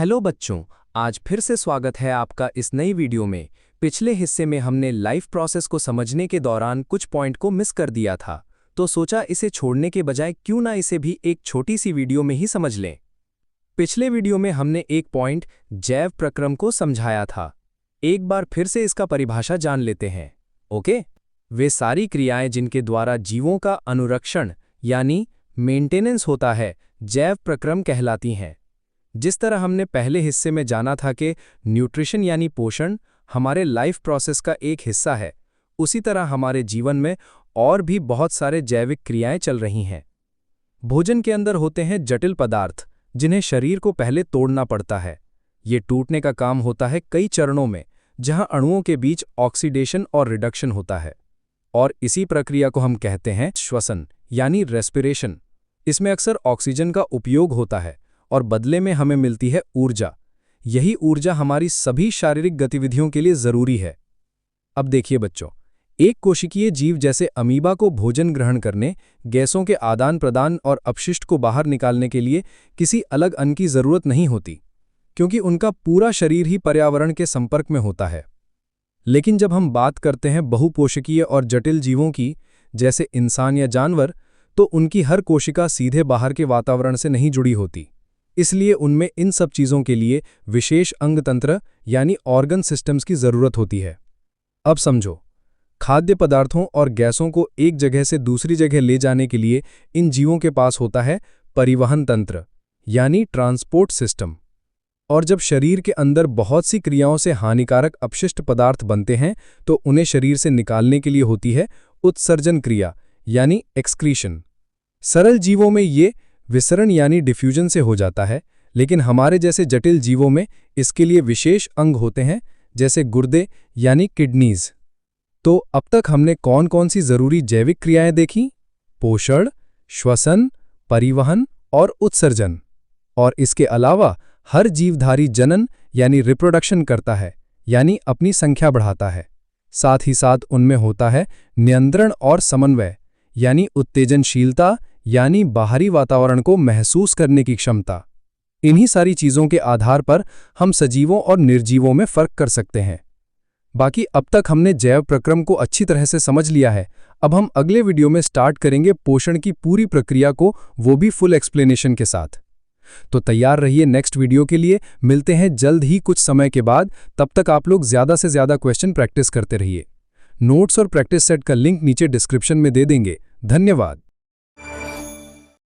Hello बच्चों, आज फिर से स्वागत है आपका इस नई वीडियो में। पिछले हिस्से में हमने लाइफ प्रोसेस को समझने के दौरान कुछ पॉइंट को मिस कर दिया था, तो सोचा इसे छोड़ने के बजाय क्यों ना इसे भी एक छोटी सी वीडियो में ही समझ लें। पिछले वीडियो में हमने एक पॉइंट जैव प्रक्रम को समझाया था। एक बार फिर से इसका परिभाषा जान लेते हैं। ओके, वे सारी क्रियाएं जिनके द्वारा जीवों का अनुरक्षण यानी मेंटेनेंस होता है, जैव प्रक्रम कहलाती हैं। जिस तरह हमने पहले हिस्से में जाना था कि न्यूट्रिशन यानी पोषण हमारे लाइफ प्रोसेस का एक हिस्सा है, उसी तरह हमारे जीवन में और भी बहुत सारे जैविक क्रियाएं चल रही हैं। भोजन के अंदर होते हैं जटिल पदार्थ, जिन्हें शरीर को पहले तोड़ना पड़ता है। ये टूटने का काम होता है कई चरणों में, जहां अणुओं के बीच ऑक्सीडेशन और रिडक्शन होता है, और इसी प्रक्रिया को हम कहते हैं श्वसन यानी रेस्पिरेशन। इसमें अक्सर ऑक्सीजन का उपयोग होता है और बदले में हमें मिलती है ऊर्जा। यही ऊर्जा हमारी सभी शारीरिक गतिविधियों के लिए जरूरी है। अब देखिए बच्चों, एक कोशिकीय जीव जैसे अमीबा को भोजन ग्रहण करने, गैसों के आदान प्रदान और अपशिष्ट को बाहर निकालने के लिए किसी अलग अन्न की जरूरत नहीं होती, क्योंकि उनका पूरा शरीर ही पर्यावरण के संपर्क में होता है। लेकिन जब हम बात करते हैं बहुपोषकीय और जटिल जीवों की, जैसे इंसान या जानवर, तो उनकी हर कोशिका सीधे बाहर के वातावरण से नहीं जुड़ी होती। इसलिए उनमें इन सब चीज़ों के लिए विशेष अंग तंत्र यानी ऑर्गन सिस्टम्स की ज़रूरत होती है। अब समझो, खाद्य पदार्थों और गैसों को एक जगह से दूसरी जगह ले जाने के लिए इन जीवों के पास होता है परिवहन तंत्र यानी ट्रांसपोर्ट सिस्टम। और जब शरीर के अंदर बहुत सी क्रियाओं से हानिकारक अपशिष्ट पदार्थ बनते हैं, तो उन्हें शरीर से निकालने के लिए होती है उत्सर्जन क्रिया यानी एक्सक्रीशन। सरल जीवों में ये विसरण यानी डिफ्यूजन से हो जाता है, लेकिन हमारे जैसे जटिल जीवों में इसके लिए विशेष अंग होते हैं, जैसे गुर्दे यानी किडनीज। तो अब तक हमने कौन कौन सी जरूरी जैविक क्रियाएं देखी? पोषण, श्वसन, परिवहन और उत्सर्जन। और इसके अलावा हर जीवधारी जनन यानी रिप्रोडक्शन करता है, यानी अपनी संख्या बढ़ाता है। साथ ही साथ उनमें होता है नियंत्रण और समन्वय यानी उत्तेजनशीलता यानी बाहरी वातावरण को महसूस करने की क्षमता। इन्हीं सारी चीज़ों के आधार पर हम सजीवों और निर्जीवों में फ़र्क कर सकते हैं। बाकी अब तक हमने जैव प्रक्रम को अच्छी तरह से समझ लिया है। अब हम अगले वीडियो में स्टार्ट करेंगे पोषण की पूरी प्रक्रिया को, वो भी फुल एक्सप्लेनेशन के साथ। तो तैयार रहिए नेक्स्ट वीडियो के लिए। मिलते हैं जल्द ही कुछ समय के बाद। तब तक आप लोग ज़्यादा से ज़्यादा क्वेश्चन प्रैक्टिस करते रहिए। नोट्स और प्रैक्टिस सेट का लिंक नीचे डिस्क्रिप्शन में दे देंगे। धन्यवाद।